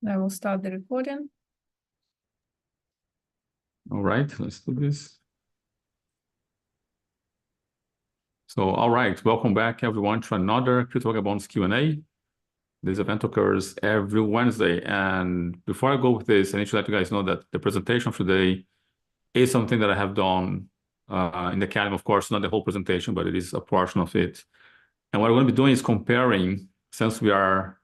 I will start the recording. All right, let's do this. So, all right, welcome back everyone to another Crypto Vagabonds Q&A. This event occurs every Wednesday. And before I go with this, I need to let you guys know that the presentation of today is something that I have done in the Academy, of course, not the whole presentation, but it is a portion of it. And what I'm going to be doing is comparing, since we are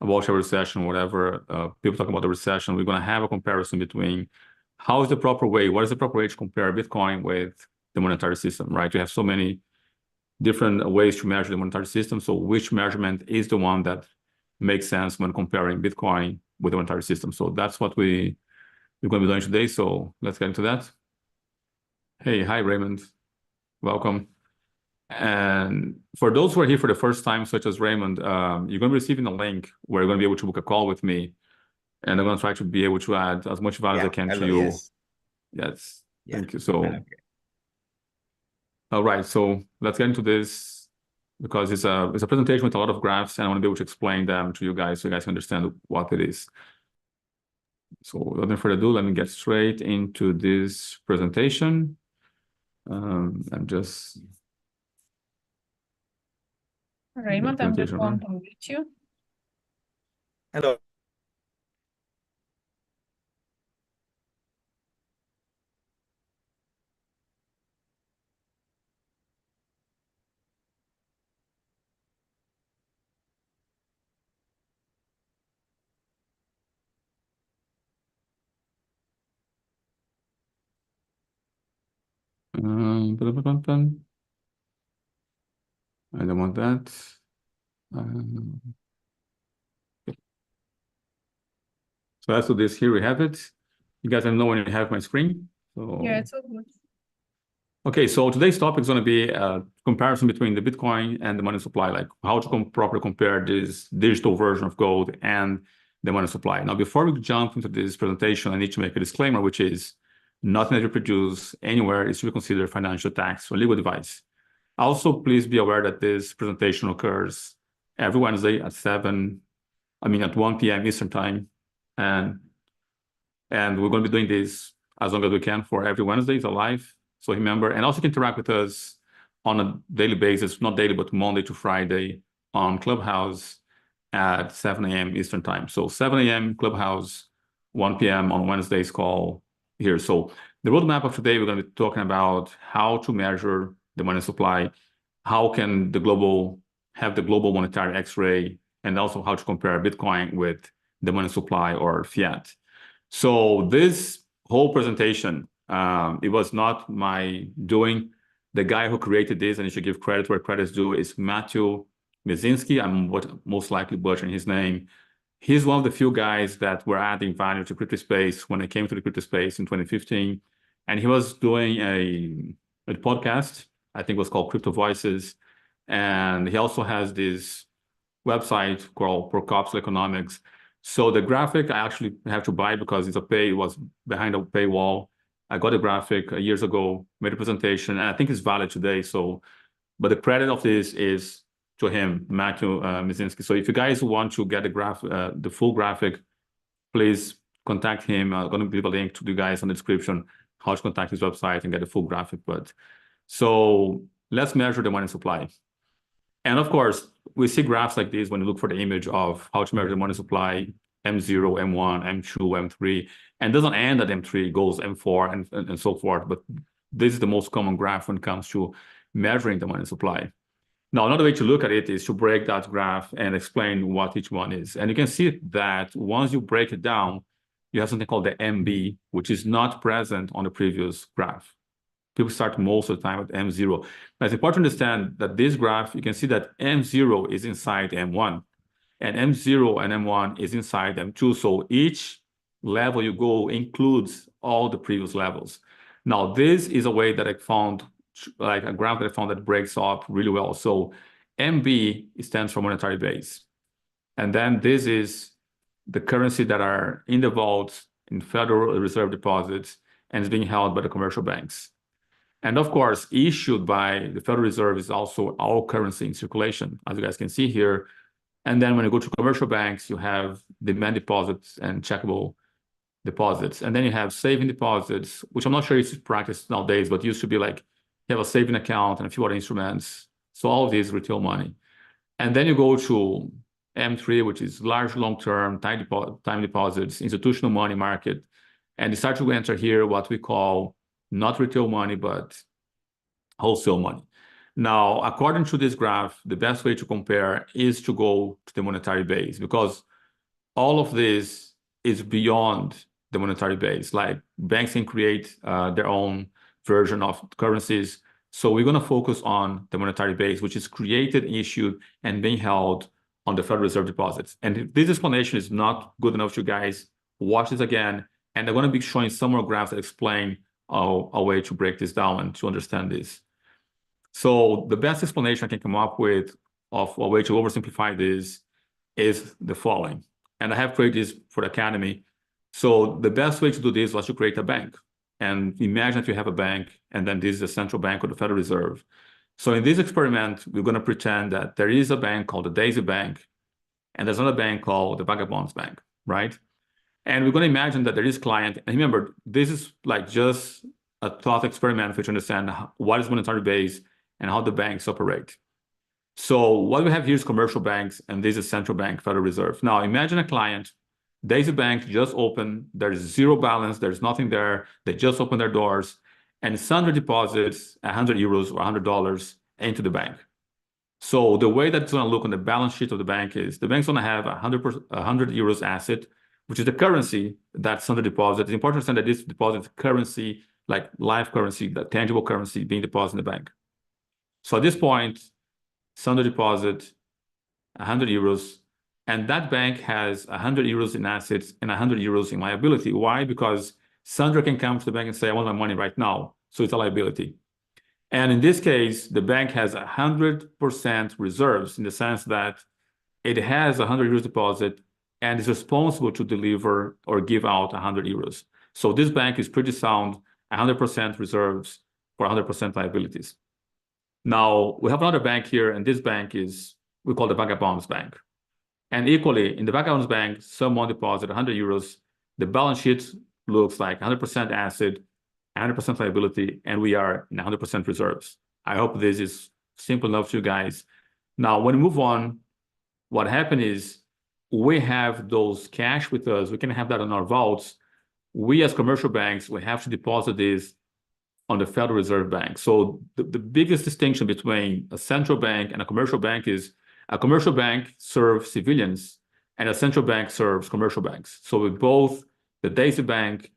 about a recession, whatever, people talk about the recession, we're going to have a comparison between how is the proper way, what is the proper way to compare Bitcoin with the monetary system, right? You have so many different ways to measure the monetary system. So which measurement is the one that makes sense when comparing Bitcoin with the monetary system? So that's what we're going to be doing today. So let's get into that. Hey, hi, Raymond. Welcome. And for those who are here for the first time, such as Raymond, you're going to be receiving a link where you're going to be able to book a call with me. And I'm going to try to be able to add as much value as I can to you. Yes. Yes. Yeah. Thank you. So, Okay. all right. So let's get into this because it's a presentation with a lot of graphs and I want to be able to explain them to you guys so you guys can understand what it is. So without further ado, let me get straight into this presentation. I'm just... Raymond, I'm just going to unmute you. Hello. I don't want that. So let's do this. Here we have it. You guys let me know when you have my screen. So Yeah, it's all good. okay, so today's topic is going to be a comparison between the Bitcoin and the money supply, like how to properly compare this digital version of gold and the money supply. Now, before we jump into this presentation, I need to make a disclaimer, which is nothing that you produce anywhere is to be considered financial tax or legal advice. Also, please be aware that this presentation occurs every Wednesday at 1 p.m. Eastern time. And we're going to be doing this as long as we can for every Wednesday. It's live. So remember, and also you can interact with us on a daily basis, not daily, but Monday to Friday on Clubhouse at 7 a.m. Eastern time. So 7 a.m. Clubhouse, 1 p.m. on Wednesday's call here. So the roadmap of today, we're going to be talking about how to measure the money supply, how can the global monetary X-ray, and also how to compare Bitcoin with the money supply or fiat. So this whole presentation, it was not my doing. The guy who created this, and you should give credit where credit is due, is Matthew Mizinski. I'm most likely butchering his name. He's one of the few guys that were adding value to crypto space when I came to the crypto space in 2015. And he was doing a podcast, I think it was called Crypto Voices. And he also has this website called Procopsal Economics. So the graphic I actually have to buy because it was behind a paywall. I got the graphic years ago, made a presentation, and I think it's valid today. So, but the credit of this is to him, Matthew Mizinski. So if you guys want to get the full graphic, please contact him. I'm going to leave a link to you guys on the description how to contact his website and get the full graphic. But so let's measure the money supply. And of course, we see graphs like this when you look for the image of how to measure the money supply, M0, M1, M2, M3, and doesn't end at M3, goes M4 and so forth. But this is the most common graph when it comes to measuring the money supply. Now, another way to look at it is to break that graph and explain what each one is. And you can see that once you break it down, you have something called the MB, which is not present on the previous graph. People start most of the time at M0. Now, it's important to understand that this graph, you can see that M0 is inside M1, and M0 and M1 is inside M2. So each level you go includes all the previous levels. Now, this is a way that I found, like a graph that I found that breaks up really well. So MB stands for monetary base. And then this is the currency that are in the vaults in Federal Reserve deposits and is being held by the commercial banks. And of course, issued by the Federal Reserve is also all currency in circulation, as you guys can see here. And then when you go to commercial banks, you have demand deposits and checkable deposits. And then you have saving deposits, which I'm not sure it's practiced nowadays, but used to be like you have a saving account and a few other instruments. So all of these retail money. And then you go to M3, which is large long-term time deposits, institutional money market. And you start to enter here what we call not retail money, but wholesale money. Now, according to this graph, the best way to compare is to go to the monetary base, because all of this is beyond the monetary base. Like banks can create their own version of currencies. So we're going to focus on the monetary base, which is created, issued, and being held on the Federal Reserve deposits. And if this explanation is not good enough to you guys, watch this again. And I'm going to be showing some more graphs that explain a way to break this down and to understand this. So the best explanation I can come up with of a way to oversimplify this is the following. And I have created this for the Academy. So the best way to do this was to create a bank. And imagine if you have a bank, and then this is the central bank or the Federal Reserve. So in this experiment, we're going to pretend that there is a bank called the Daisy Bank, and there's another bank called the Vagabonds Bank, right? And we're going to imagine that there is client. And remember, this is like just a thought experiment for you to understand what is monetary base and how the banks operate. So what we have here is commercial banks, and this is central bank, Federal Reserve. Now imagine a client, Daisy Bank just opened, there's zero balance, there's nothing there, they just opened their doors, and Sandra deposits 100 euros or $100 into the bank. So the way that it's going to look on the balance sheet of the bank is the bank's going to have 100 euros asset, which is the currency that Sandra deposits. It's important to understand that this deposit is currency, like live currency, the tangible currency being deposited in the bank. So at this point, Sandra deposit 100 euros, and that bank has 100 euros in assets and 100 euros in liability. Why? Because Sandra can come to the bank and say, I want my money right now. So it's a liability. And in this case, the bank has 100% reserves in the sense that it has 100 euros deposit and is responsible to deliver or give out 100 euros. So this bank is pretty sound, 100% reserves for 100% liabilities. Now, we have another bank here, and this bank is, we call the Vagabonds Bank. And equally, in the Vagabonds Bank, someone deposited 100 euros. The balance sheet looks like 100% asset, 100% liability, and we are in 100% reserves. I hope this is simple enough to you guys. Now, when we move on, what happened is we have those cash with us. We can have that in our vaults. We, as commercial banks, we have to deposit this on the Federal Reserve Bank. So the biggest distinction between a central bank and a commercial bank is a commercial bank serves civilians and a central bank serves commercial banks. So with both the Daisy Bank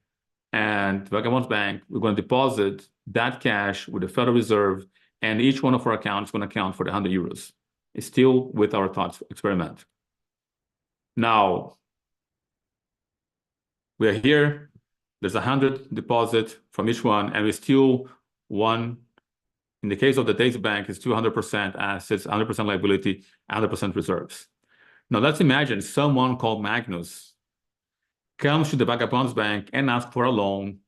and Vagabonds Bank, we're going to deposit that cash with the Federal Reserve, and each one of our accounts is going to account for the 100 euros. It's still with our thought experiment. Now, we are here. There's 100 deposit from each one, and we still one. In the case of the Daisy Bank, it's 200% assets, 100% liability, 100% reserves. Now let's imagine someone called Magnus comes to the Vagabonds Bank and asks for a loan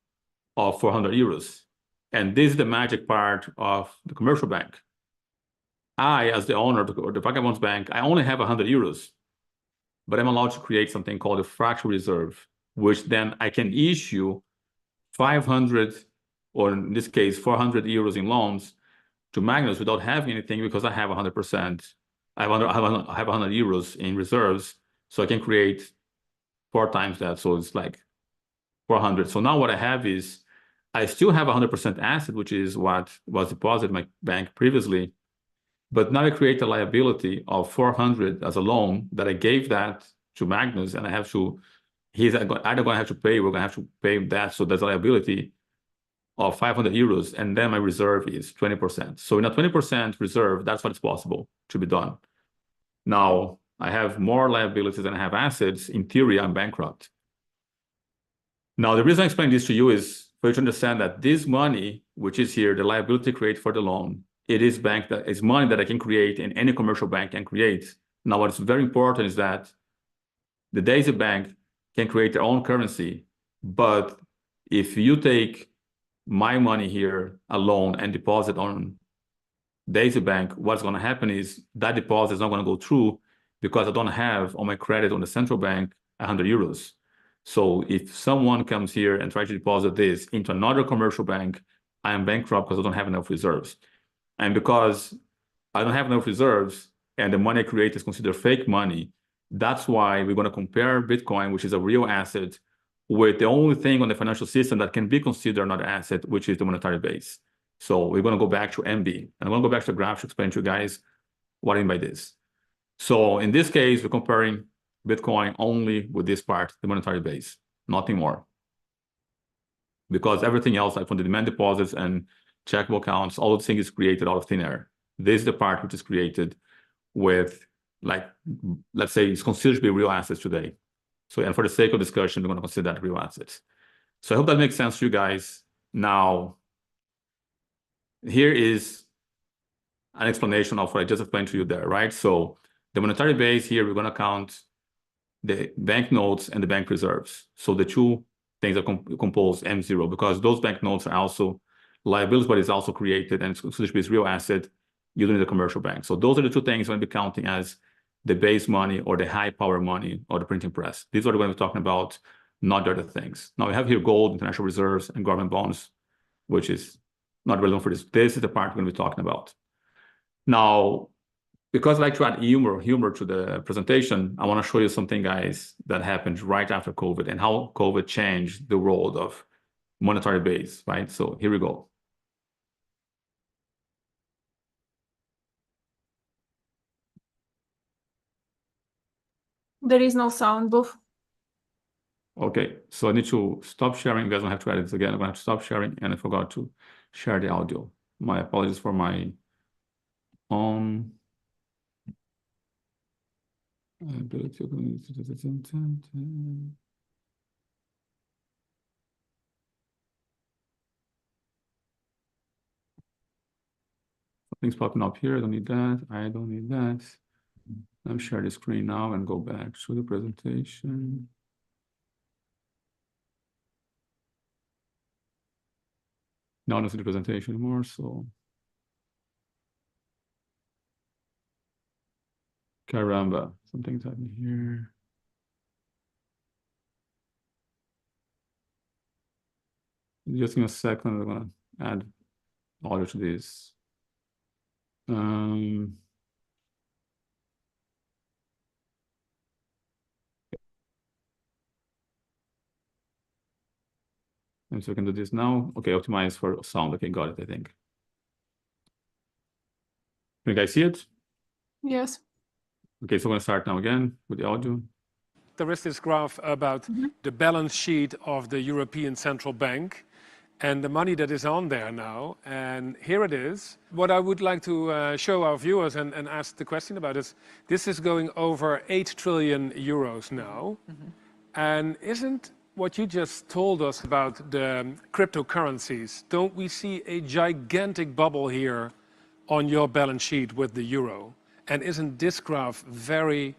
of 400 euros. And this is the magic part of the commercial bank. I, as the owner of the Vagabonds Bank, I only have 100 euros, but I'm allowed to create something called a fractional reserve, which then I can issue 500, or in this case, 400 euros in loans to Magnus without having anything, because I have 100%. I have 100 euros in reserves, so I can create 4 times that. So it's like 400. So now what I have is I still have 100% asset, which is what was deposited in my bank previously. But now I create a liability of 400 as a loan that I gave that to Magnus, and I have to, he's either going to have to pay, we're going to have to pay that. So there's a liability of 500 euros, and then my reserve is 20%. So in a 20% reserve, that's what's possible to be done. Now, I have more liabilities than I have assets. In theory, I'm bankrupt. Now, the reason I explain this to you is for you to understand that this money, which is here, the liability created for the loan, it is money that I can create and any commercial bank can create. Now, what's very important is that the Daisy Bank can create their own currency, but if you take my money here alone and deposit on Daisy Bank, what's going to happen is that deposit is not going to go through, because I don't have on my credit on the central bank 100 euros. So if someone comes here and tries to deposit this into another commercial bank, I am bankrupt because I don't have enough reserves. And because I don't have enough reserves and the money I create is considered fake money, that's why we're going to compare Bitcoin, which is a real asset, with the only thing on the financial system that can be considered another asset, which is the monetary base. So we're going to go back to MB. And I'm going to go back to the graph to explain to you guys what I mean by this. So in this case, we're comparing Bitcoin only with this part, the monetary base, nothing more. Because everything else, like from the demand deposits and checkable accounts, all of things is created out of thin air. This is the part which is created with, like, let's say it's considered to be real assets today. So, and for the sake of discussion, we're going to consider that real assets. So I hope that makes sense to you guys. Now, here is an explanation of what I just explained to you there, right? So the monetary base here, we're going to count the banknotes and the bank reserves. So the two things that compose M0, because those banknotes are also liabilities, but it's also created and it's considered to be a real asset using the commercial bank. So those are the two things we're going to be counting as the base money or the high power money or the printing press. These are what we're going to be talking about, not the other things. Now we have here gold, international reserves, and government bonds, which is not relevant for this. This is the part we're going to be talking about. Now, because I like to add humor to the presentation, I want to show you something, guys, that happened right after COVID and how COVID changed the world of monetary base, right? So here we go. There is no sound, Boof. Okay, so I need to stop sharing. You guys don't have to edit this again. I'm going to have to stop sharing, and I forgot to share the audio. My apologies for my own ability. Something's popping up here. I don't need that. I don't need that. Let me share the screen now and go back to the presentation. Now I don't see the presentation anymore, so. Caramba, something's happening here. Just give me a second, I'm gonna add audio to this. And so we can do this now. Okay, optimize for sound. Okay, got it, I think. Can you guys see it? Yes. Okay, so we're gonna start now again with the audio. There is this graph about the balance sheet of the European Central Bank and the money that is on there now. And here it is. What I would like to show our viewers and ask the question about is, this is going over 8 trillion euros now. And isn't what you just told us about the cryptocurrencies, don't we see a gigantic bubble here on your balance sheet with the euro? And isn't this graph very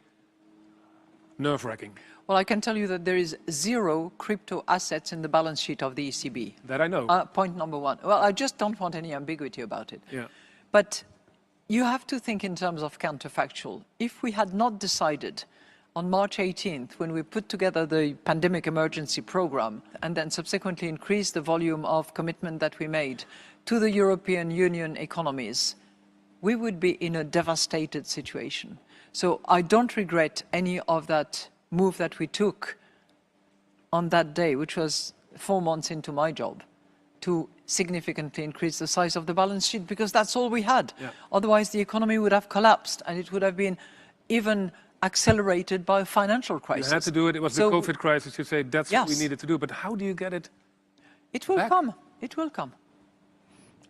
nerve-wracking? Well, I can tell you that there is 0 crypto assets in the balance sheet of the ECB. That I know. Point number one. Well, I just don't want any ambiguity about it. Yeah. But you have to think in terms of counterfactual. If we had not decided on March 18th, when we put together the pandemic emergency program and then subsequently increased the volume of commitment that we made to the European Union economies, we would be in a devastated situation. So I don't regret any of that move that we took on that day, which was 4 months into my job, to significantly increase the size of the balance sheet, because that's all we had. Yeah. Otherwise, the economy would have collapsed, and it would have been even accelerated by a financial crisis. You had to do it. It was So- the COVID crisis. You say that's what we Yes. needed to do. But how do you get it? It will back? come. It will come.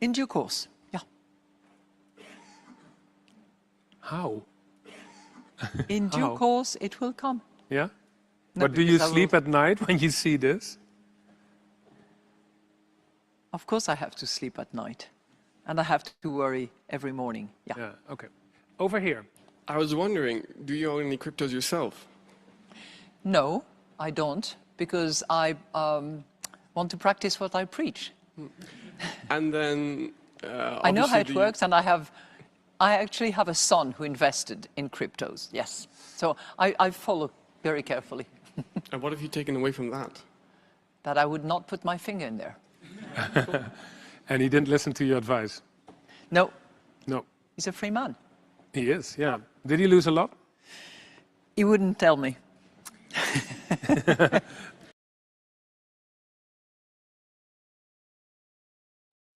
In due course. Yeah. How? In due How? course, it will come. Yeah? No, But do you because I sleep will- at night when you see this? Of course, I have to sleep at night, and I have to worry every morning. Yeah. Yeah, okay. Over here. I was wondering, do you own any cryptos yourself? No, I don't, because I want to practice what I preach. And then I know how it obviously works, and I actually have a son who invested in cryptos. Yes. So I follow very carefully And what have you taken away from that? that I would not put my finger in there. And he didn't listen to your advice? No, No. he's a free man. He is, yeah. Did he lose a lot? He wouldn't tell me.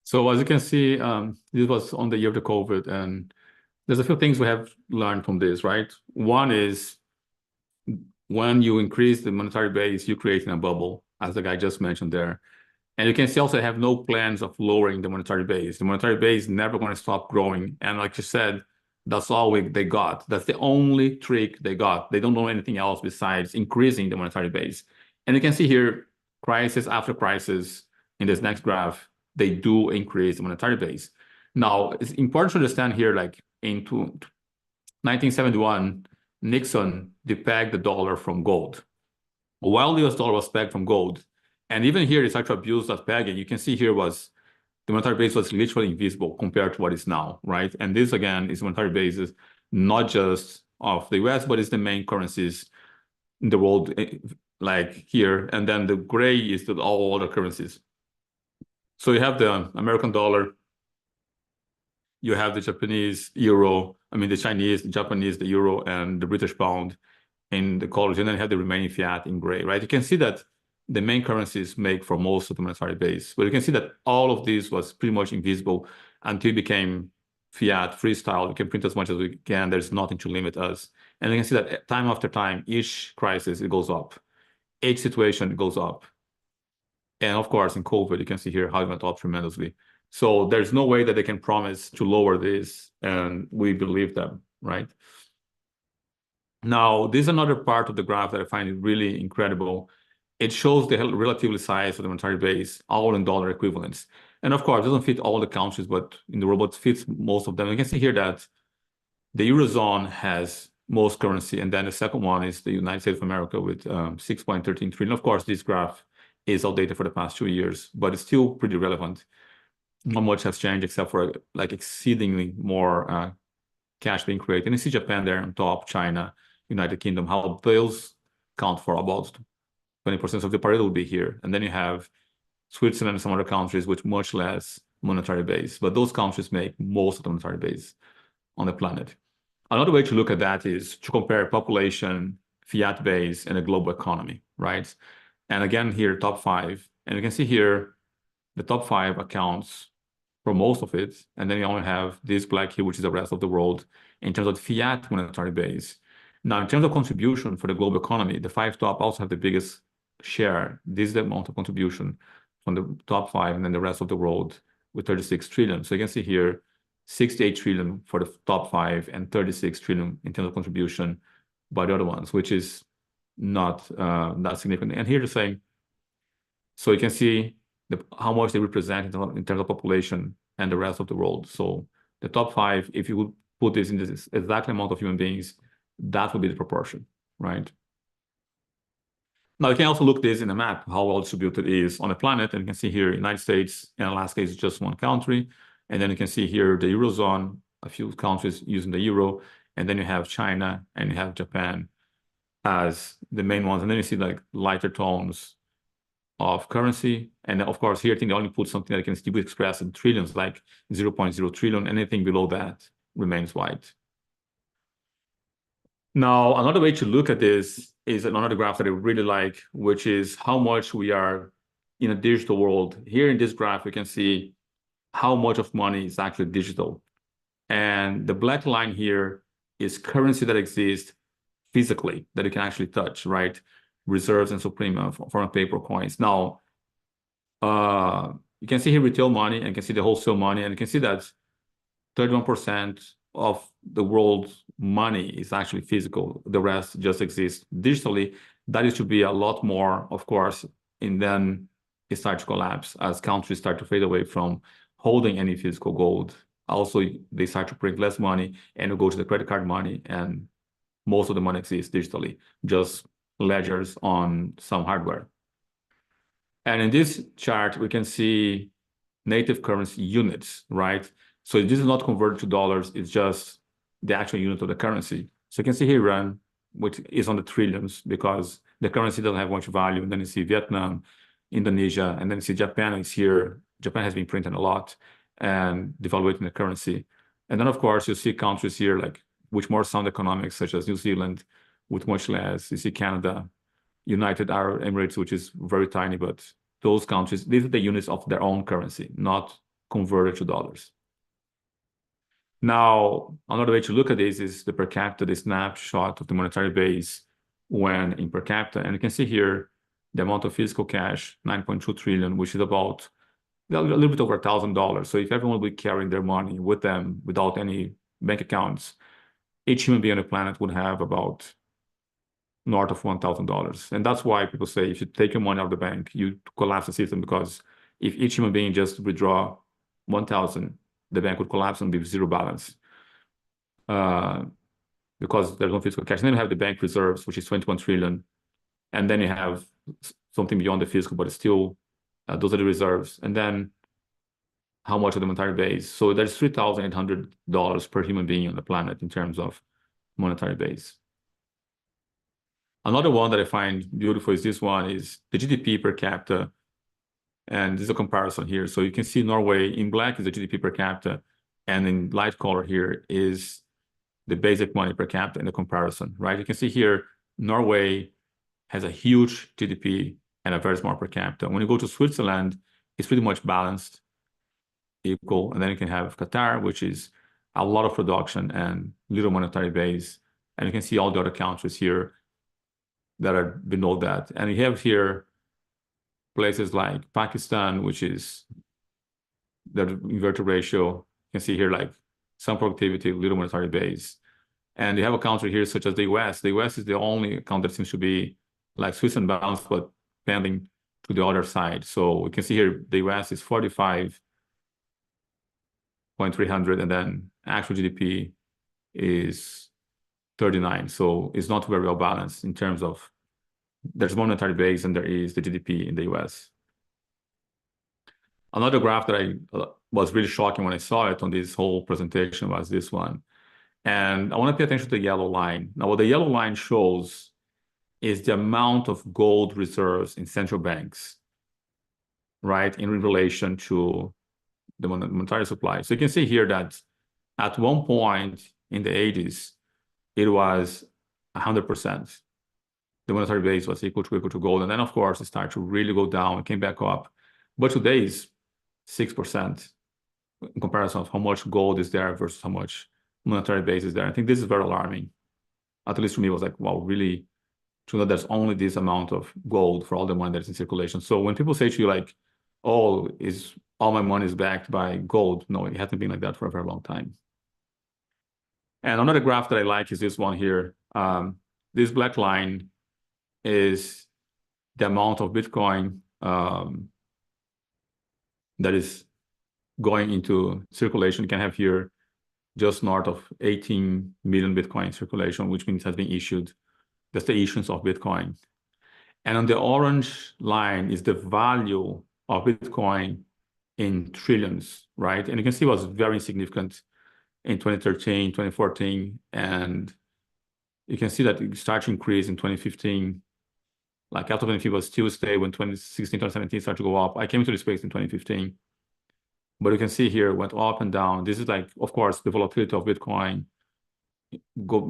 So as you can see, this was on the year of the COVID, and there's a few things we have learned from this, right? One is when you increase the monetary base, you're creating a bubble, as the guy just mentioned there. And you can see also have no plans of lowering the monetary base. The monetary base is never going to stop growing. And like you said, that's all they got. That's the only trick they got. They don't know anything else besides increasing the monetary base. And you can see here, crisis after crisis in this next graph, they do increase the monetary base. Now, it's important to understand here, like in 1971, Nixon depegged the dollar from gold. While the US dollar was pegged from gold, and even here it's actually abused that pegging, you can see here was the monetary base was literally invisible compared to what is now, right? And this again is monetary basis, not just of the US, but it's the main currencies in the world, like here. And then the gray is all other currencies. So you have the American dollar, you have the Japanese euro, the Chinese, the Japanese, the euro, and the British pound in the colors, and then you have the remaining fiat in gray, right? You can see that the main currencies make for most of the monetary base. But you can see that all of this was pretty much invisible until it became fiat, freestyle. We can print as much as we can. There's nothing to limit us. And you can see that time after time, each crisis, it goes up. Each situation, it goes up. And of course, in COVID, you can see here how it went up tremendously. So there's no way that they can promise to lower this, and we believe them, right? Now, this is another part of the graph that I find really incredible. It shows the relative size of the monetary base, all in dollar equivalents. And of course, it doesn't fit all the countries, but in the world, it fits most of them. You can see here that the Eurozone has most currency, and then the second one is the United States of America with 6.13 trillion. Of course, this graph is outdated for the past 2 years, but it's still pretty relevant. Not much has changed except for like exceedingly more cash being created. And you see Japan there on top, China, United Kingdom, how those count for about 20% of the parity will be here. And then you have Switzerland and some other countries with much less monetary base, but those countries make most of the monetary base on the planet. Another way to look at that is to compare population, fiat base, and a global economy, right? And again, here, top 5. And you can see here, the top 5 accounts for most of it. And then you only have this black here, which is the rest of the world in terms of fiat monetary base. Now, in terms of contribution for the global economy, the 5 top also have the biggest share. This is the amount of contribution from the top 5 and then the rest of the world with 36 trillion. So you can see here, 68 trillion for the top 5 and 36 trillion in terms of contribution by the other ones, which is not that significant. And here the same. So you can see how much they represent in terms of population and the rest of the world. So the top 5, if you would put this in this exact amount of human beings, that would be the proportion, right? Now you can also look this in a map, how well distributed it is on the planet. And you can see here, United States and Alaska is just one country. And then you can see here the Eurozone, a few countries using the euro. And then you have China and you have Japan as the main ones. And then you see like lighter tones of currency. And of course, here I think they only put something that can still be expressed in trillions, like 0.0 trillion. Anything below that remains white. Now, another way to look at this is another graph that I really like, which is how much we are in a digital world. Here in this graph, you can see how much of money is actually digital. And the black line here is currency that exists physically, that you can actually touch, right? Reserves and supreme foreign paper coins. Now, you can see here retail money, and you can see the wholesale money, and you can see that 31% of the world's money is actually physical. The rest just exists digitally. That is to be a lot more, of course, and then it starts to collapse as countries start to fade away from holding any physical gold. Also, they start to print less money and go to the credit card money, and most of the money exists digitally, just ledgers on some hardware. And in this chart, we can see native currency units, right? So this is not converted to dollars, it's just the actual unit of the currency. So you can see here, Rand, which is on the trillions because the currency doesn't have much value. And then you see Vietnam, Indonesia, and then you see Japan is here. Japan has been printing a lot and devaluating the currency. And then, of course, you see countries here like with more sound economics, such as New Zealand, with much less. You see Canada, United Arab Emirates, which is very tiny, but those countries, these are the units of their own currency, not converted to dollars. Now, another way to look at this is the per capita, the snapshot of the monetary base when in per capita. And you can see here the amount of physical cash, 9.2 trillion, which is about a little bit over $1,000. So if everyone would be carrying their money with them without any bank accounts, each human being on the planet would have about north of $1,000. And that's why people say if you take your money out of the bank, you collapse the system, because if each human being just withdraw 1,000, the bank would collapse and be zero balance because there's no physical cash. And then you have the bank reserves, which is 21 trillion. And then you have something beyond the physical, but it's still, those are the reserves. And then how much of the monetary base? So there's $3,800 per human being on the planet in terms of monetary base. Another one that I find beautiful is this one, is the GDP per capita. And this is a comparison here. So you can see Norway in black is the GDP per capita, and in light color here is the basic money per capita in the comparison, right? You can see here, Norway has a huge GDP and a very small per capita. When you go to Switzerland, it's pretty much balanced, equal. And then you can have Qatar, which is a lot of production and little monetary base. And you can see all the other countries here that are below that. And you have here places like Pakistan, which is the inverted ratio. You can see here like some productivity, little monetary base. And you have a country here such as the US. The US is the only country that seems to be like Switzerland balanced, but pending to the other side. So we can see here the US is 45.300, and then actual GDP is 39. So it's not very well balanced in terms of there's monetary base and there is the GDP in the US. Another graph that I was really shocking when I saw it on this whole presentation was this one. And I want to pay attention to the yellow line. Now, what the yellow line shows is the amount of gold reserves in central banks, right, in relation to the monetary supply. So you can see here that at one point in the 80s, it was 100%. The monetary base was equal to gold. And then, of course, it started to really go down and came back up. But today is 6% in comparison of how much gold is there versus how much monetary base is there. I think this is very alarming. At least for me, it was like, wow, really, to know there's only this amount of gold for all the money that's in circulation. So when people say to you like, oh, is all my money is backed by gold? No, it hasn't been like that for a very long time. And another graph that I like is this one here. This black line is the amount of Bitcoin that is going into circulation. You can have here just north of 18 million Bitcoin in circulation, which means has been issued. That's the issuance of Bitcoin. And on the orange line is the value of Bitcoin in trillions, right? And you can see it was very insignificant in 2013, 2014, and you can see that it started to increase in 2015. Like after 2015 was still stable, when 2016, 2017 started to go up. I came into the space in 2015. But you can see here, it went up and down. This is like, of course, the volatility of Bitcoin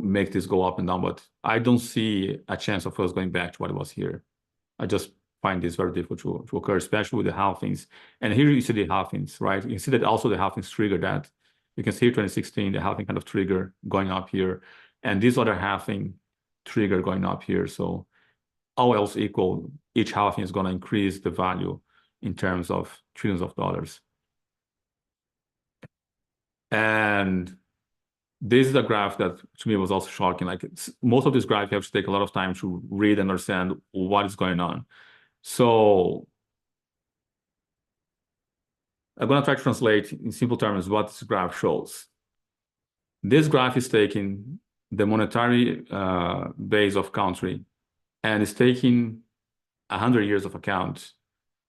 make this go up and down, but I don't see a chance of us going back to what it was here. I just find this very difficult to occur, especially with the halvings. And here you see the halvings, right? You can see that also the halvings trigger that. You can see 2016, the halving kind of trigger going up here. And this other halving trigger going up here. So all else equal, each halving is going to increase the value in terms of trillions of dollars. And this is a graph that to me was also shocking. Like most of this graph, you have to take a lot of time to read and understand what is going on. So I'm going to try to translate in simple terms what this graph shows. This graph is taking the monetary base of country and it's taking 100 years of account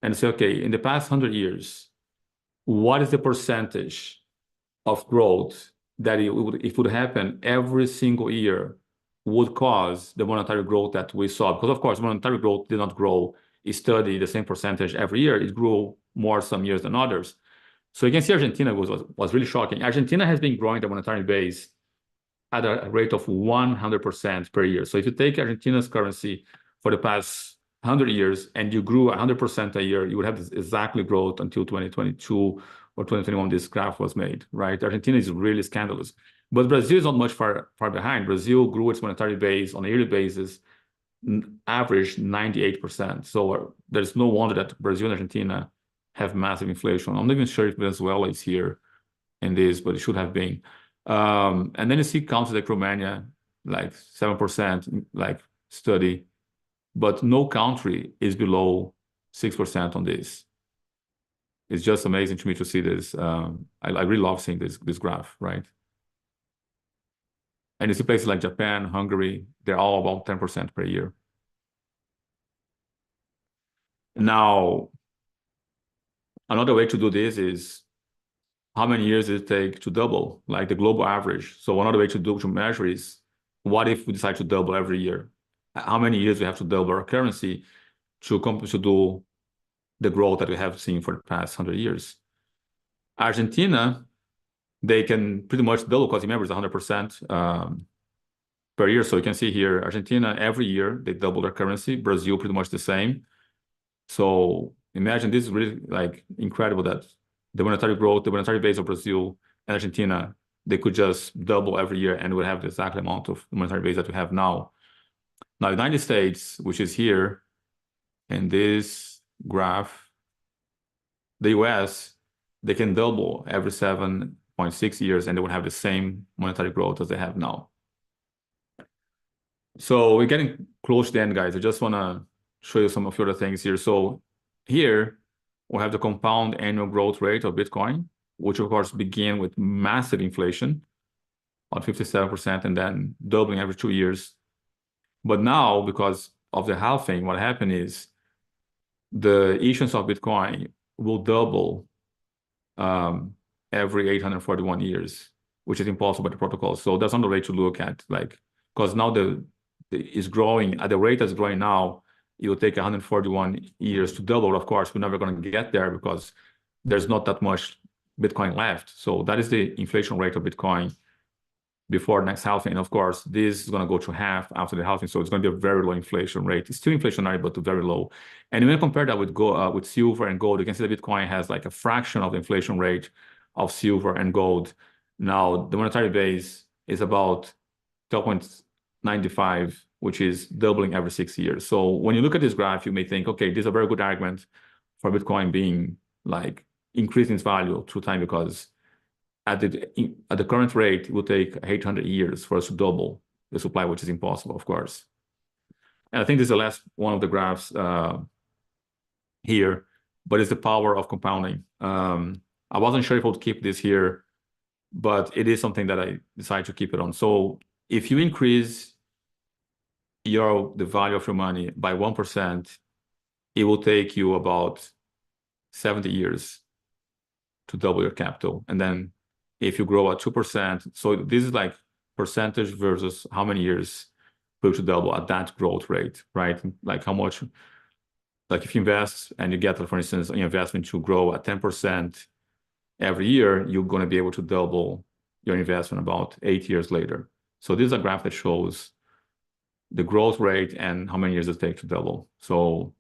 and say, okay, in the past 100 years, what is the percentage of growth that it would happen every single year would cause the monetary growth that we saw. Because, of course, monetary growth did not grow steady the same percentage every year. It grew more some years than others. So you can see Argentina was really shocking. Argentina has been growing the monetary base at a rate of 100% per year. So if you take Argentina's currency for the past 100 years and you grew 100% a year, you would have this exactly growth until 2022 or 2021 this graph was made, right? Argentina is really scandalous. But Brazil is not much far behind. Brazil grew its monetary base on a yearly basis, average 98%. So there's no wonder that Brazil and Argentina have massive inflation. I'm not even sure if Venezuela is here in this, but it should have been. And then you see countries like Romania, like 7%, like study, but no country is below 6% on this. It's just amazing to me to see this. I really love seeing this graph, right? And you see places like Japan, Hungary, they're all about 10% per year. Now, another way to do this is how many years does it take to double, like the global average. So another way to measure is what if we decide to double every year? How many years we have to double our currency to do the growth that we have seen for the past 100 years? Argentina, they can pretty much double because remember it's 100% per year. So you can see here, Argentina, every year they double their currency. Brazil, pretty much the same. So imagine this is really like incredible that the monetary growth, the monetary base of Brazil and Argentina, they could just double every year and would have the exact amount of monetary base that we have now. Now, United States, which is here in this graph, the US, they can double every 7.6 years and they would have the same monetary growth as they have now. So we're getting close to the end, guys. I just want to show you some of the other things here. So here we have the compound annual growth rate of Bitcoin, which of course began with massive inflation on 57% and then doubling every 2 years. But now, because of the halving, what happened is the issuance of Bitcoin will double every 841 years, which is impossible by the protocol. So that's another way to look at, like, because now is growing at the rate that's growing now, it will take 141 years to double. Of course, we're never going to get there because there's not that much Bitcoin left. So that is the inflation rate of Bitcoin before next halving. And of course, this is going to go to half after the halving. So it's going to be a very low inflation rate. It's still inflationary, but very low. And when you compare that with silver and gold, you can see that Bitcoin has like a fraction of the inflation rate of silver and gold. Now, the monetary base is about 12.95, which is doubling every 6 years. So when you look at this graph, you may think, okay, this is a very good argument for Bitcoin being like increasing its value through time, because at the current rate, it will take 800 years for us to double the supply, which is impossible, of course. And I think this is the last one of the graphs here, but it's the power of compounding. I wasn't sure if I would keep this here, but it is something that I decided to keep it on. So if you increase the value of your money by 1%, it will take you about 70 years to double your capital. And then if you grow at 2%, so this is like percentage versus how many years for you to double at that growth rate, right? Like how much, like if you invest and you get, for instance, an investment to grow at 10% every year, you're going to be able to double your investment about 8 years later. So this is a graph that shows the growth rate and how many years it takes to double. So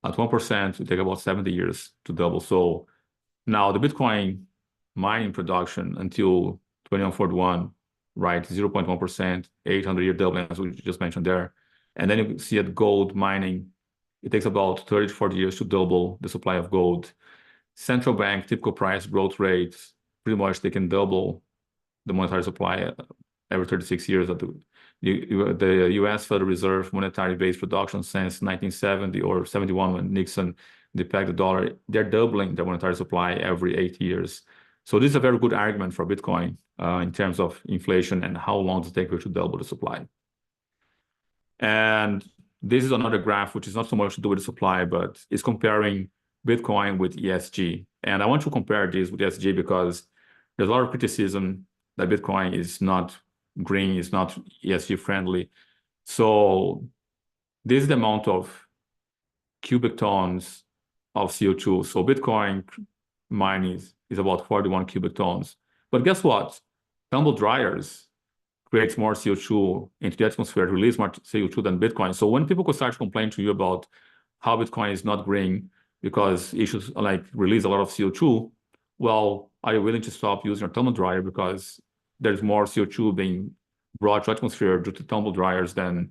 at 1%, it takes about 70 years to double. So now the Bitcoin mining production until 2141, right, 0.1%, 800-year doubling, as we just mentioned there. And then you see at gold mining, it takes about 30 to 40 years to double the supply of gold. Central bank typical price growth rates, pretty much they can double the monetary supply every 36 years. The U.S. Federal Reserve monetary base production since 1970 or 71 when Nixon pegged the dollar, they're doubling their monetary supply every 8 years. So this is a very good argument for Bitcoin in terms of inflation and how long does it take to double the supply. And this is another graph which is not so much to do with the supply, but it's comparing Bitcoin with ESG. And I want to compare this with ESG because there's a lot of criticism that Bitcoin is not green, it's not ESG friendly. So this is the amount of cubic tons of CO2. So Bitcoin mining is about 41 cubic tons. But guess what? Tumble dryers creates more CO2 into the atmosphere, release more CO2 than Bitcoin. So when people could start to complain to you about how Bitcoin is not green because issues like release a lot of CO2, well, are you willing to stop using your tumble dryer because there's more CO2 being brought to atmosphere due to tumble dryers than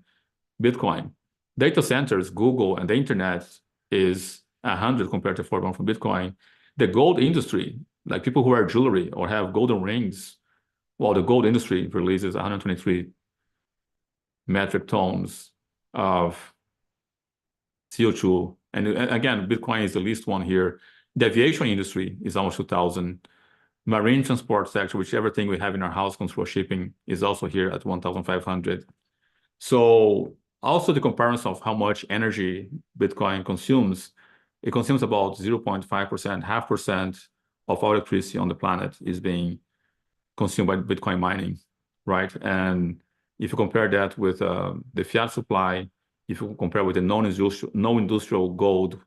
Bitcoin? Data centers, Google, and the internet is 100 compared to 41 from Bitcoin. The gold industry, like people who wear jewelry or have golden rings, well, the gold industry releases 123 metric tons of CO2. And again, Bitcoin is the least one here. The aviation industry is almost 2,000. Marine transport sector, which everything we have in our house comes through shipping, is also here at 1,500. So also the comparison of how much energy Bitcoin consumes, it consumes about 0.5%, 0.5% of all electricity on the planet is being consumed by Bitcoin mining, right? And if you compare that with the fiat supply, if you compare with the non-industrial gold,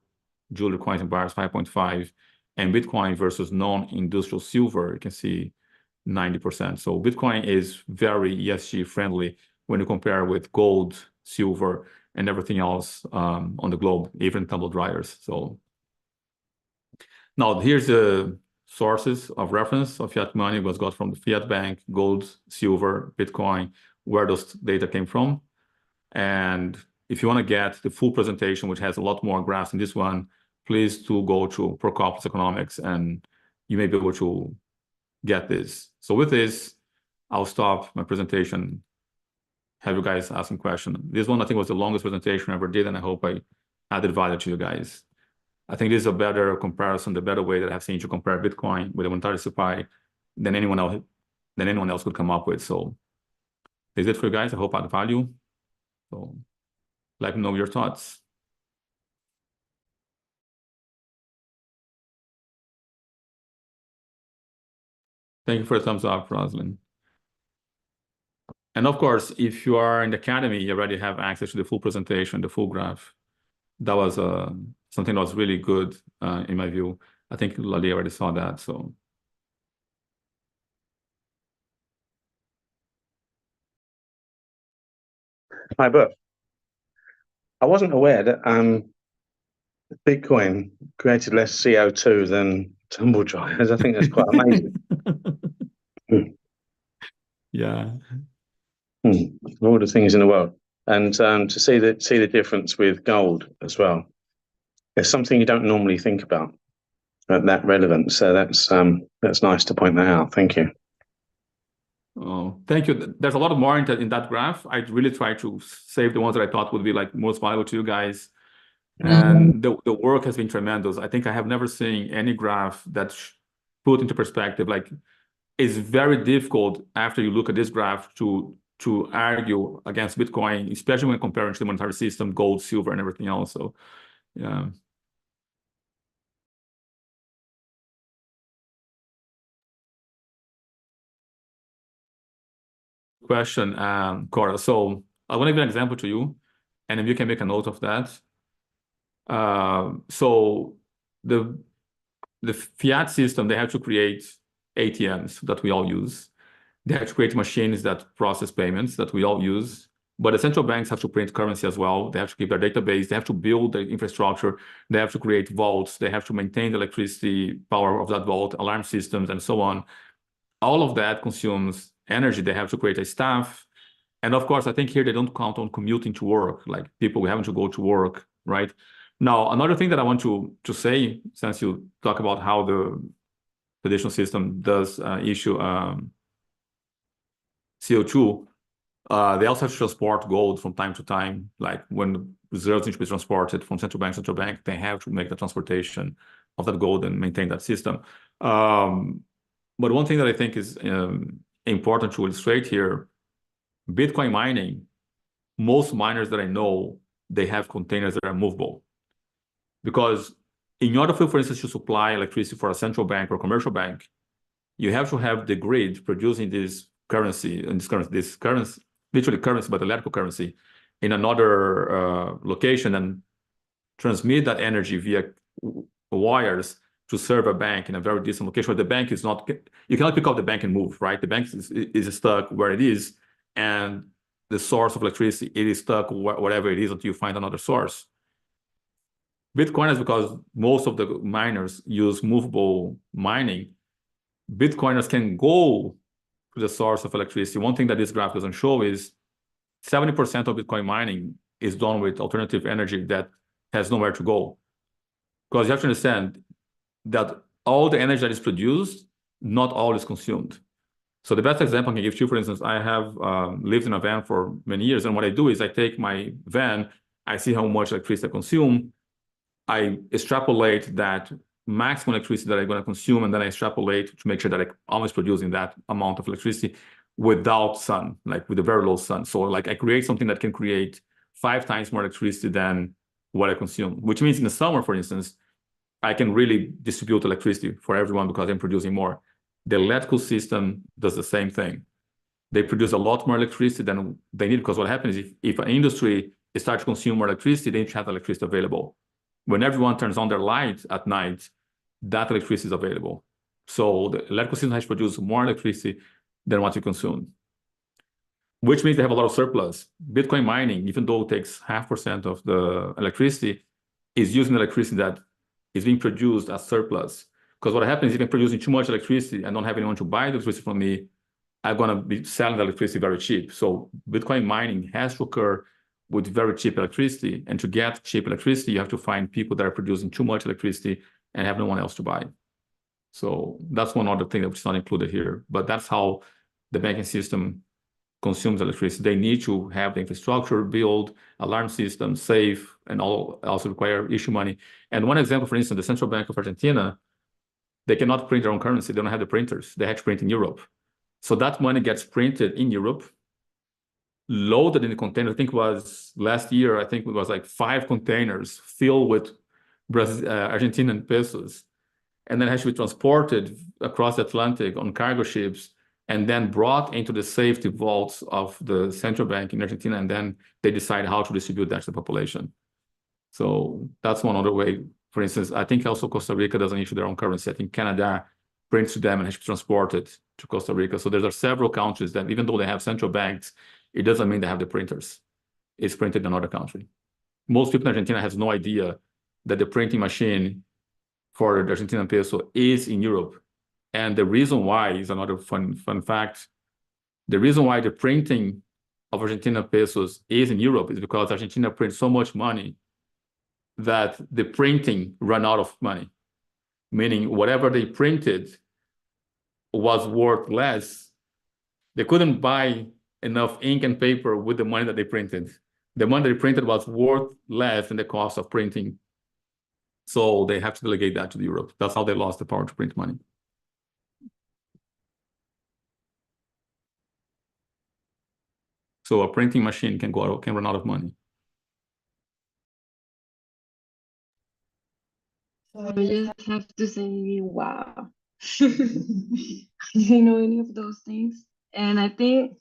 jewelry, coins, and bars, 5.5, and Bitcoin versus non-industrial silver, you can see 90%. So Bitcoin is very ESG friendly when you compare with gold, silver, and everything else on the globe, even tumble dryers. So now here's the sources of reference of fiat money was got from the fiat bank, gold, silver, Bitcoin, where those data came from. And if you want to get the full presentation, which has a lot more graphs than this one, please do go to Procopus Economics and you may be able to get this. So with this, I'll stop my presentation, have you guys asking questions. This one I think was the longest presentation I ever did, and I hope I added value to you guys. I think this is a better comparison, the better way that I've seen to compare Bitcoin with the monetary supply than anyone else could come up with. So is it for you guys? I hope I add value. So let me know your thoughts. Thank you for the thumbs up, Roslyn. And of course, if you are in the academy, you already have access to the full presentation, the full graph. That was something that was really good in my view. I think Lali already saw that. So Hi, Bert. I wasn't aware that Bitcoin created less CO2 than tumble dryers. I think that's quite amazing. yeah. All the things in the world, and to see the difference with gold as well. It's something you don't normally think about at that relevant. So that's nice to point that out. Thank you. Oh, thank you. There's a lot more in that graph. I really try to save the ones that I thought would be like most valuable to you guys. And the work has been tremendous. I think I have never seen any graph that's put into perspective. Like, it's very difficult after you look at this graph to argue against Bitcoin, especially when comparing to the monetary system, gold, silver, and everything else. So, yeah. Question, Cora. So I want to give an example to you, and then you can make a note of that. So the fiat system, they have to create ATMs that we all use. They have to create machines that process payments that we all use. But the central banks have to print currency as well. They have to keep their database. They have to build the infrastructure. They have to create vaults. They have to maintain the electricity power of that vault, alarm systems, and so on. All of that consumes energy. They have to create a staff. And of course, I think here they don't count on commuting to work, like people having to go to work, right? Now, another thing that I want to say, since you talk about how the traditional system does issue CO2, they also have to transport gold from time to time. Like when reserves need to be transported from central bank to central bank, they have to make the transportation of that gold and maintain that system. But one thing that I think is important to illustrate here, Bitcoin mining, most miners that I know, they have containers that are movable. Because in order for instance, to supply electricity for a central bank or commercial bank, you have to have the grid producing these currency, and this currency, literally currency, but electrical currency, in another location and transmit that energy via wires to serve a bank in a very distant location where the bank is not, you cannot pick up the bank and move, right? The bank is stuck where it is, and the source of electricity, it is stuck wherever it is until you find another source. Bitcoin is because most of the miners use movable mining. Bitcoiners can go to the source of electricity. One thing that this graph doesn't show is 70% of Bitcoin mining is done with alternative energy that has nowhere to go. Because you have to understand that all the energy that is produced, not all is consumed. So the best example I can give to you, for instance, I have lived in a van for many years, and what I do is I take my van, I see how much electricity I consume, I extrapolate that maximum electricity that I'm going to consume, and then I extrapolate to make sure that I'm always producing that amount of electricity without sun, like with a very low sun. So like I create something that can create 5 times more electricity than what I consume, which means in the summer, for instance, I can really distribute electricity for everyone because I'm producing more. The electrical system does the same thing. They produce a lot more electricity than they need, because what happens if an industry starts to consume more electricity, they need to have electricity available. When everyone turns on their lights at night, that electricity is available. So the electrical system has to produce more electricity than what you consume, which means they have a lot of surplus. Bitcoin mining, even though it takes 0.5% of the electricity, is using electricity that is being produced as surplus. Because what happens if I'm producing too much electricity and don't have anyone to buy the electricity from me, I'm going to be selling the electricity very cheap. So Bitcoin mining has to occur with very cheap electricity. And to get cheap electricity, you have to find people that are producing too much electricity and have no one else to buy. So that's one other thing that's not included here. But that's how the banking system consumes electricity. They need to have the infrastructure, build alarm system, safe, and all also require issue money. And one example, for instance, the Central Bank of Argentina, they cannot print their own currency. They don't have the printers. They have to print in Europe. So that money gets printed in Europe, loaded in the container. I think it was last year, I think it was like 5 containers filled with Argentinian pesos. And then it has to be transported across the Atlantic on cargo ships and then brought into the safety vaults of the central bank in Argentina. And then they decide how to distribute that to the population. So that's one other way. For instance, I think also Costa Rica doesn't issue their own currency. I think Canada prints to them and has to be transported to Costa Rica. So there are several countries that, even though they have central banks, it doesn't mean they have the printers. It's printed in another country. Most people in Argentina have no idea that the printing machine for the Argentinian peso is in Europe. And the reason why is another fun fact. The reason why the printing of Argentinian pesos is in Europe is because Argentina prints so much money that the printing ran out of money. Meaning whatever they printed was worth less. They couldn't buy enough ink and paper with the money that they printed. The money they printed was worth less than the cost of printing. So they have to delegate that to Europe. That's how they lost the power to print money. So a printing machine can run out of money. So I just have to say, wow. I didn't know any of those things. And I think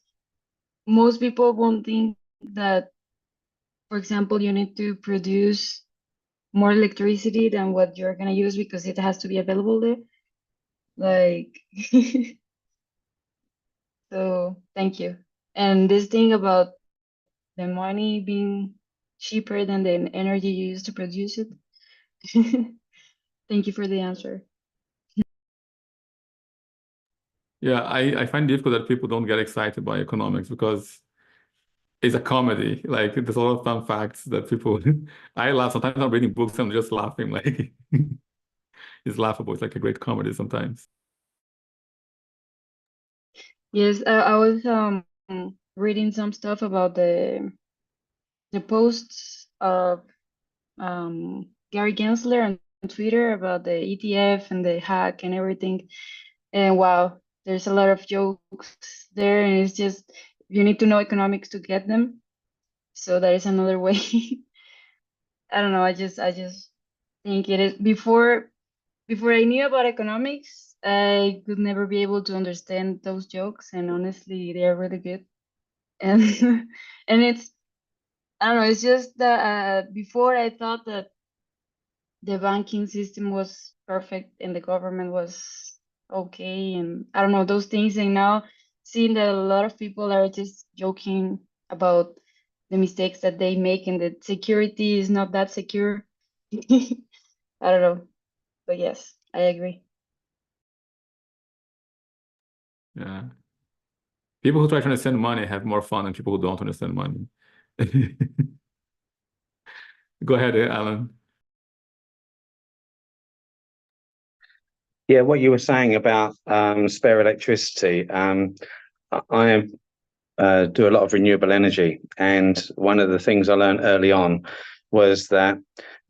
most people won't think that, for example, you need to produce more electricity than what you're going to use because it has to be available there. Like, so thank you. And this thing about the money being cheaper than the energy you use to produce it. Thank you for the answer. Yeah, I find it difficult that people don't get excited by economics because it's a comedy. Like there's a lot of fun facts that people I laugh. Sometimes I'm reading books and I'm just laughing. Like it's laughable. It's like a great comedy sometimes. Yes, I was reading some stuff about the posts of Gary Gensler on Twitter about the ETF and the hack and everything. And wow, there's a lot of jokes there, and it's just you need to know economics to get them. So that is another way. I don't know. I just think it is before I knew about economics, I could never be able to understand those jokes, and honestly, they are really good. And and it's, I don't know, it's just that before I thought that the banking system was perfect and the government was okay, and I don't know those things. And now seeing that a lot of people are just joking about the mistakes that they make and that security is not that secure. I don't know, but yes, I agree. Yeah. People who try to understand money have more fun than people who don't understand money. Go ahead, Alan. Yeah, what you were saying about spare electricity. I do a lot of renewable energy, and one of the things I learned early on was that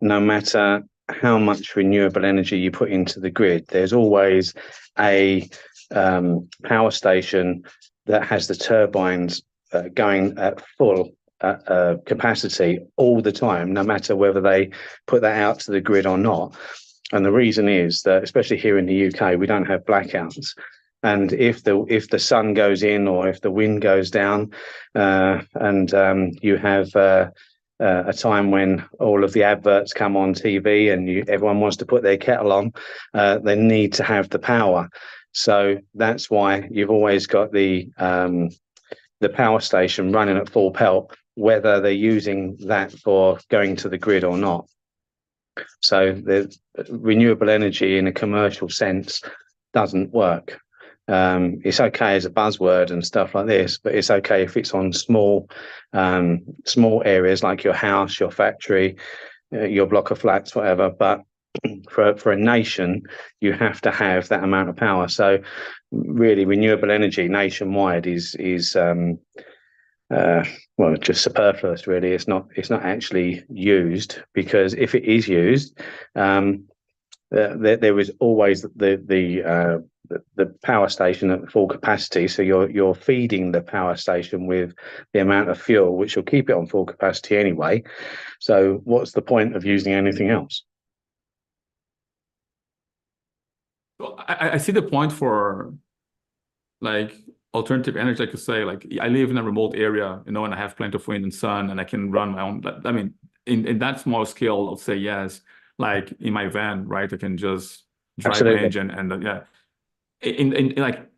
no matter how much renewable energy you put into the grid, there's always a power station that has the turbines going at full capacity all the time, no matter whether they put that out to the grid or not. And the reason is that, especially here in the UK, we don't have blackouts. And if the sun goes in or if the wind goes down, and you have a time when all of the adverts come on TV and everyone wants to put their kettle on, they need to have the power. So that's why you've always got the power station running at full pelt, whether they're using that for going to the grid or not. So the renewable energy in a commercial sense doesn't work. It's okay as a buzzword and stuff like this, but it's okay if it's on small areas like your house, your factory, your block of flats, whatever. But for a nation, you have to have that amount of power. So really, renewable energy nationwide is well, just superfluous, really. It's not actually used, because if it is used, there is always the power station at full capacity. So you're feeding the power station with the amount of fuel, which will keep it on full capacity anyway. So what's the point of using anything else? So I see the point for like alternative energy, like you say. Like, I live in a remote area, and I have plenty of wind and sun, and I can run my own. I mean, in that small scale, I'll say yes. Like in my van, right? I can just drive Absolutely. my engine, and yeah. In like,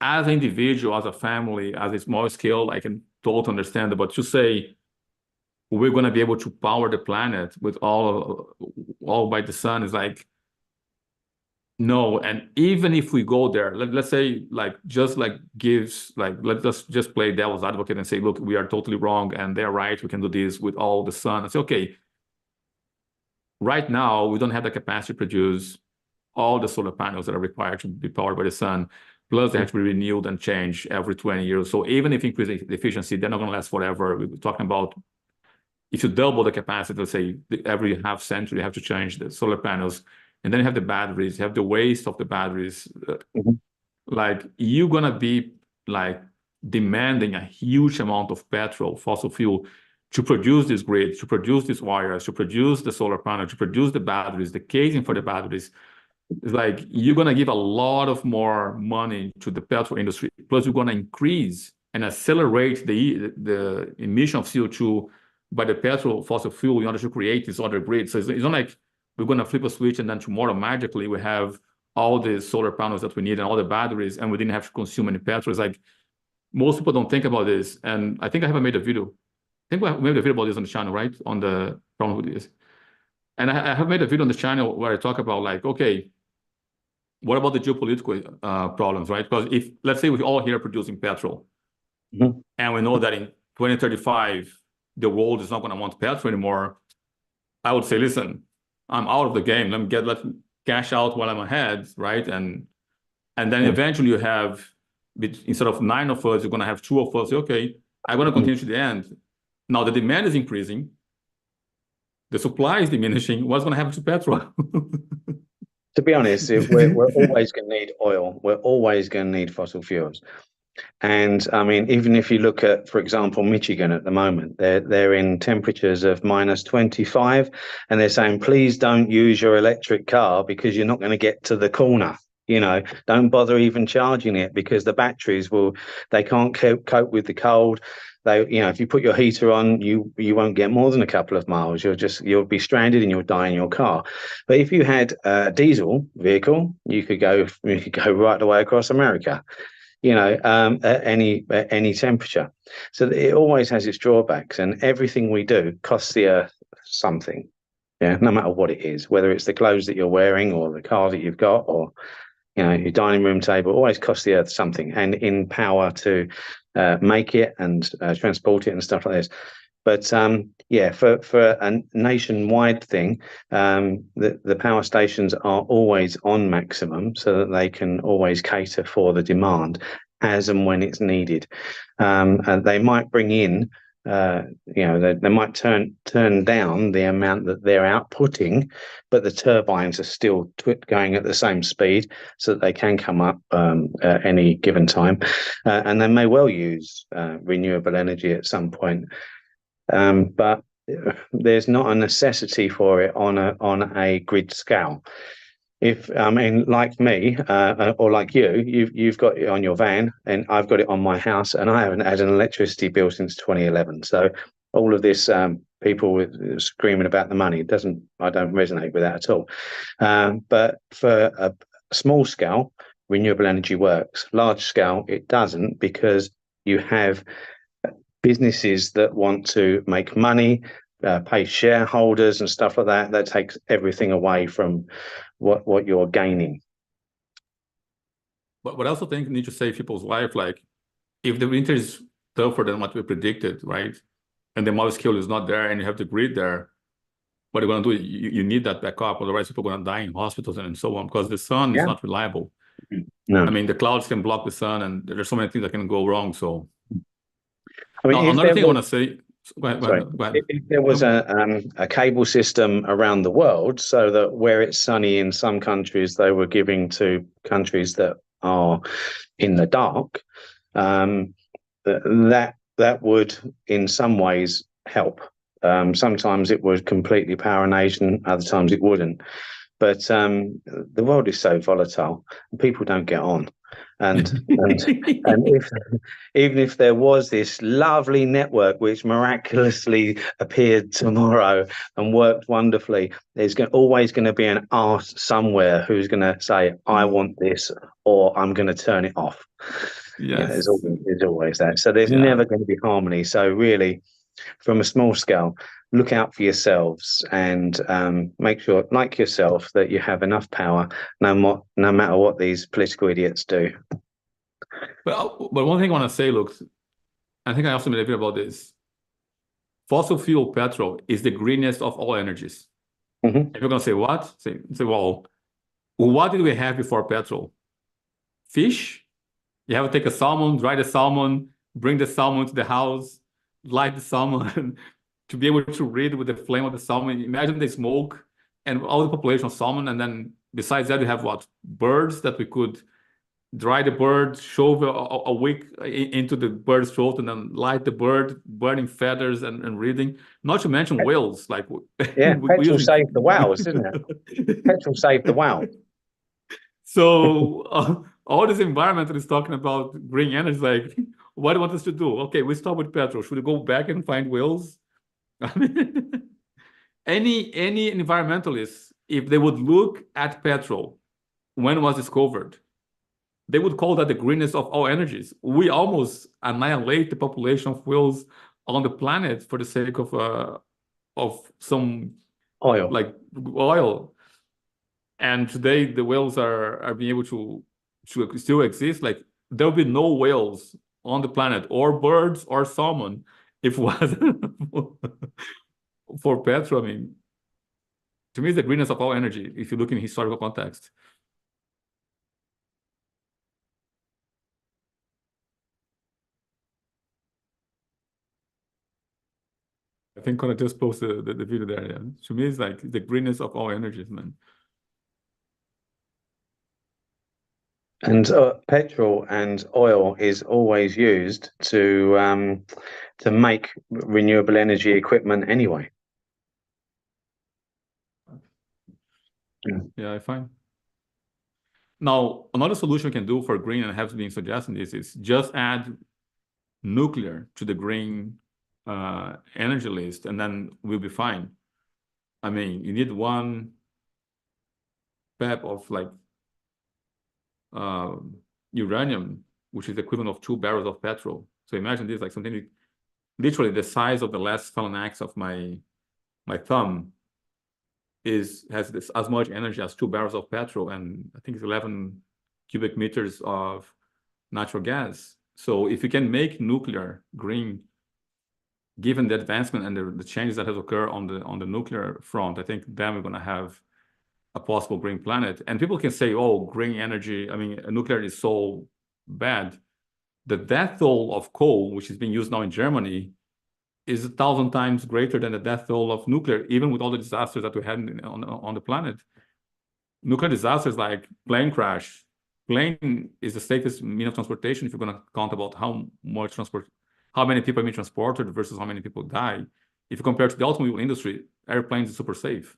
as an individual, as a family, as a small scale, I can totally understand it. But to say we're going to be able to power the planet with all by the sun is like, no. And even if we go there, let's say, like, just like gives, like, let's just play devil's advocate and say, look, we are totally wrong and they're right, we can do this with all the sun. I say, okay, right now we don't have the capacity to produce all the solar panels that are required to be powered by the sun. Plus, they have to be renewed and changed every 20 years. So even if increasing the efficiency, they're not going to last forever. We're talking about, if you double the capacity, let's say every half century, you have to change the solar panels. And then you have the batteries, you have the waste of the batteries. Like, you're going to be like demanding a huge amount of petrol, fossil fuel, to produce this grid, to produce these wires, to produce the solar panel, to produce the batteries, the casing for the batteries. It's like, you're going to give a lot of more money to the petrol industry. Plus, you're going to increase and accelerate the emission of CO2 by the fossil fuel in order to create this other grid. So it's not like we're going to flip a switch and then tomorrow magically we have all the solar panels that we need and all the batteries, and we didn't have to consume any petrol. It's like, most people don't think about this. And I think I haven't made a video. I think we made a video about this on the channel, right? On the problem with this. And I have made a video on the channel where I talk about, like, okay, what about the geopolitical problems, right? Because if, let's say, we're all here producing petrol, and we know that in 2035, the world is not going to want petrol anymore, I would say, listen, I'm out of the game. Let me cash out while I'm ahead, right? And then eventually you have, instead of 9 of us, you're going to have 2 of us. Say, okay, I'm going to continue to the end. Now the demand is increasing, the supply is diminishing. What's going to happen to petrol? To be honest, we're always going to need oil. We're always going to need fossil fuels. And I mean, even if you look at, for example, Michigan at the moment, they're in temperatures of -25, and they're saying, please don't use your electric car because you're not going to get to the corner. You know, don't bother even charging it because the batteries they can't cope with the cold. If you put your heater on, you won't get more than a couple of miles. You'll be stranded and you'll die in your car. But if you had a diesel vehicle, you could go right the way across America, at any temperature. So it always has its drawbacks, and everything we do costs the earth something. Yeah, no matter what it is, whether it's the clothes that you're wearing or the car that you've got, or your dining room table, always costs the earth something, and in power to make it and transport it and stuff like this. But for a nationwide thing, the power stations are always on maximum so that they can always cater for the demand as and when it's needed. And they might bring in, they might turn down the amount that they're outputting, but the turbines are still going at the same speed so that they can come up at any given time. And they may well use renewable energy at some point. But there's not a necessity for it on a grid scale. Like me, or like you've got it on your van, and I've got it on my house, and I haven't had an electricity bill since 2011. So all of this, people screaming about the money, I don't resonate with that at all. But for a small scale, renewable energy works. Large scale, it doesn't, because you have businesses that want to make money, pay shareholders and stuff like that. That takes everything away from what you're gaining. But I also think you need to save people's life. Like, if the winter is tougher than what we predicted, right? And the molecule is not there and you have the grid there, what are you going to do? You need that backup, otherwise people are going to die in hospitals and so on, because the sun is not reliable. No. I mean, the clouds can block the sun, and there's so many things that can go wrong. So, another thing I want to say. Go ahead. If there was a cable system around the world, so that where it's sunny in some countries, they were giving to countries that are in the dark, that would in some ways help. Sometimes it would completely power a nation, other times it wouldn't. But the world is so volatile, people don't get on. And even if there was this lovely network which miraculously appeared tomorrow and worked wonderfully, there's always going to be an arse somewhere who's going to say, I want this, or I'm going to turn it off. Yes. There's always that. So there's never going to be harmony. So really, from a small scale, look out for yourselves and make sure, like yourself, that you have enough power, no matter what these political idiots do. But one thing I want to say, look, I think I also made a bit about this. Fossil fuel petrol is the greenest of all energies. Mm-hmm. If you're going to say what? Say, well, what did we have before petrol? Fish? You have to take a salmon, dry the salmon, bring the salmon to the house, light the salmon, to be able to read with the flame of the salmon. Imagine the smoke and all the population of salmon. And then besides that, we have what? Birds that we could dry the bird, shove a wick into the bird's throat, and then light the bird, burning feathers and reading. Not to mention whales. Like, petrol saved the whales, didn't it? Petrol saved the whale. So all this environmentalist talking about green energy, like, what do you want us to do? Okay, we start with petrol. Should we go back and find whales? I mean, any environmentalists, if they would look at petrol when it was discovered, they would call that the greenest of all energies. We almost annihilate the population of whales on the planet for the sake of some oil. Like oil. And today the whales are being able to still exist. Like, there will be no whales on the planet, or birds or salmon, if it wasn't for petrol. I mean, to me, it's the greenest of all energy if you look in historical context. I think I'm gonna just post the video there. Yeah. To me, it's like the greenest of all energies, man. And petrol and oil is always used to make renewable energy equipment anyway. Yeah, I find. Now, another solution we can do for green, and have been suggesting this, is just add nuclear to the green energy list, and then we'll be fine. I mean, you need 1 PEP of like uranium, which is the equivalent of 2 barrels of petrol. So imagine this, like something literally the size of the last phalanx of my thumb has this as much energy as 2 barrels of petrol, and I think it's 11 cubic meters of natural gas. So if you can make nuclear green, given the advancement and the changes that have occurred on the nuclear front, I think then we're going to have a possible green planet. And people can say, oh, green energy, I mean, nuclear is so bad. The death toll of coal, which is being used now in Germany, is 1,000 times greater than the death toll of nuclear, even with all the disasters that we had on the planet. Nuclear disasters like plane crash. Plane is the safest means of transportation if you're going to count about how many people are being transported versus how many people die. If you compare to the automobile industry, airplanes are super safe.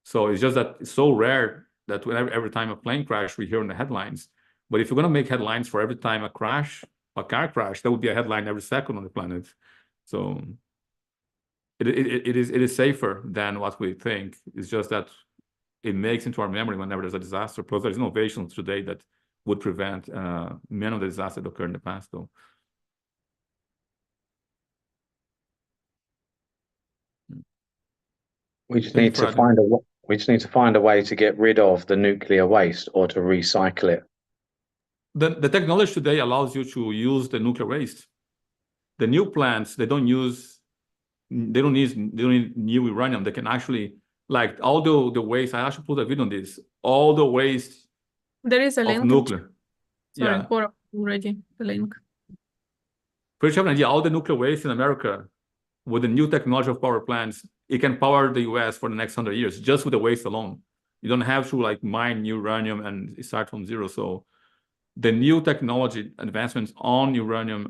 So it's just that it's so rare that every time a plane crash, we hear in the headlines. But if you're going to make headlines for every time a car crash, that would be a headline every second on the planet. So it is safer than what we think. It's just that it makes into our memory whenever there's a disaster. Plus, there's innovations today that would prevent many of the disasters that occurred in the past, though. We just need to find a way to get rid of the nuclear waste or to recycle it. The technology today allows you to use the nuclear waste. The new plants, they don't need new uranium. They can actually, like all the waste, I actually put a video on this, all the waste There is a of link. nuclear. Sorry, Yeah. for already the link. Pretty sure, idea, all the nuclear waste in America, with the new technology of power plants, it can power the US for the next 100 years, just with the waste alone. You don't have to like mine new uranium and start from zero. So the new technology advancements on uranium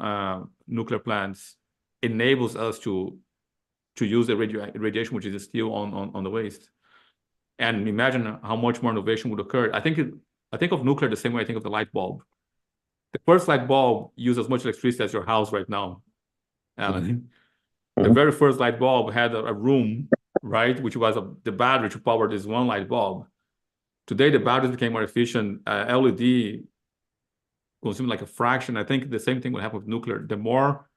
nuclear plants enables us to use the radiation, which is still on the waste. And imagine how much more innovation would occur. I think of nuclear the same way I think of the light bulb. The first light bulb uses as much electricity as your house right now, Alan. The very first light bulb had a room, right, which was the battery to power this one light bulb. Today, the batteries became more efficient. LED consumed like a fraction. I think the same thing will happen with nuclear. The more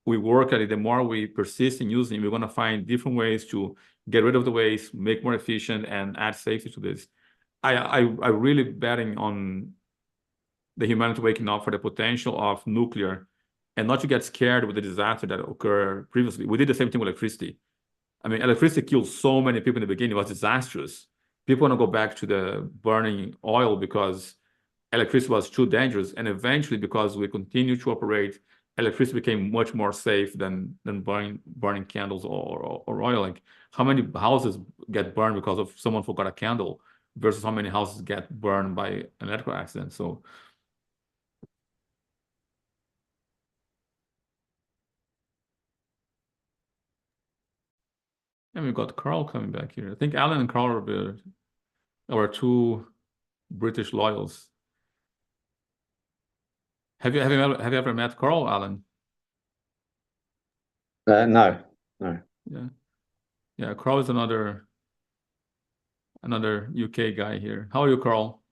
we work at it, the more we persist in using it, we're going to find different ways to get rid of the waste, make more efficient, and add safety to this. I really betting on the humanity waking up for the potential of nuclear and not to get scared with the disaster that occurred previously. We did the same thing with electricity. I mean, electricity killed so many people in the beginning. It was disastrous. People want to go back to the burning oil because electricity was too dangerous. And eventually, because we continue to operate, electricity became much more safe than burning candles or oil. Like how many houses get burned because of someone forgot a candle versus how many houses get burned by an electrical accident. So and we got Carl coming back here. I think Alan and Carl are our two British loyals. Have you ever met Carl, Alan? No. Yeah. Carl is another UK guy here. How are you, Carl?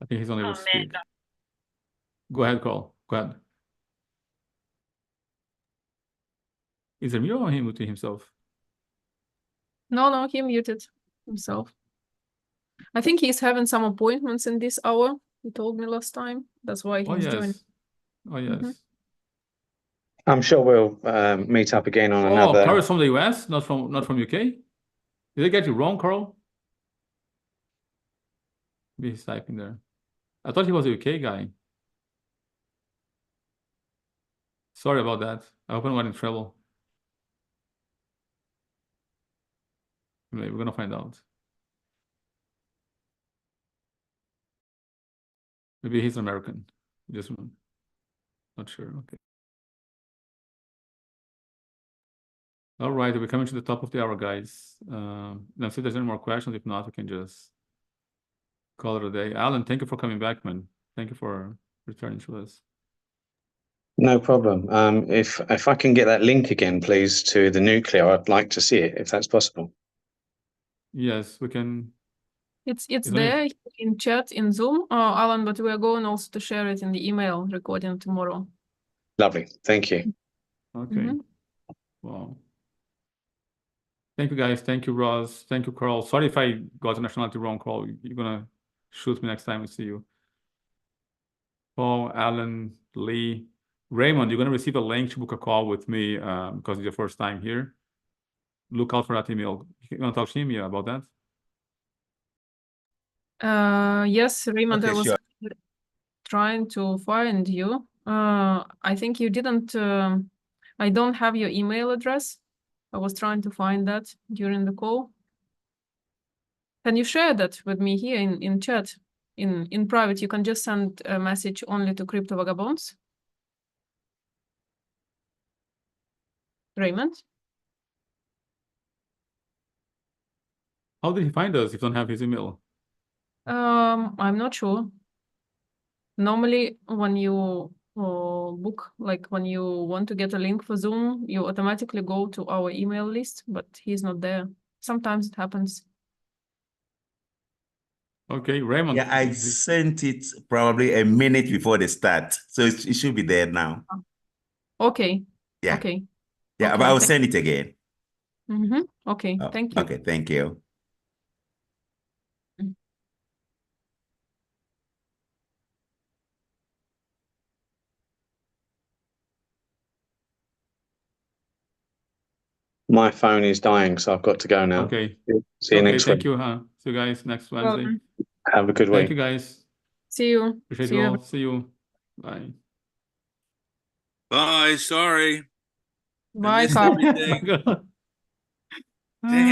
I think he's unable to speak. Go ahead, Carl. Go ahead. Is it me or him muting himself? No, he muted himself. I think he's having some appointments in this hour. He told me last time. That's why he's joining. Oh, yes. I'm sure we'll meet up again on another. Carl is from the US, not from UK. Did I get you wrong, Carl? Maybe he's typing there. I thought he was a UK guy. Sorry about that. I hope I'm not in trouble. Anyway, we're gonna find out. Maybe he's American. Just not sure. Okay. All right, we're coming to the top of the hour, guys. Let's see if there's any more questions. If not, we can just call it a day. Alan, thank you for coming back, man. Thank you for returning to us. No problem. If I can get that link again, please, to the nuclear, I'd like to see it, if that's possible. Yes, we can. It's Is there in chat in Zoom, Alan, but we are going also to share it in the email recording tomorrow. Lovely. Thank you. Okay. Wow. Thank you, guys. Thank you, Ross. Thank you, Carl. Sorry if I got the nationality wrong, Carl. You're gonna shoot me next time we see you. Paul, Alan, Lee, Raymond, you're gonna receive a link to book a call with me because it's your first time here. Look out for that email. You want to talk to me about that? Yes, Raymond, Okay, I was sure. trying to find you. I think you didn't. I don't have your email address. I was trying to find that during the call. Can you share that with me here in chat? In private, you can just send a message only to Crypto Vagabonds. Raymond? How did he find us if you don't have his email? I'm not sure. Normally, when you book, like when you want to get a link for Zoom, you automatically go to our email list, but he's not there. Sometimes it happens. Okay, Raymond. Yeah, I sent it probably a minute before the start, so it should be there now. Okay. Yeah. Okay. Yeah, Okay, but I'll send it again. Okay, Oh, thank you. Okay, thank you. My phone is dying, so I've got to go now. Okay. See you next Thank week. you. See you guys next Wednesday. Have a good week. Thank you, guys. See you. Appreciate See you you. all. See you. Bye. Bye. Sorry. I Bye, missed Carl. everything. Oh my God. Damn.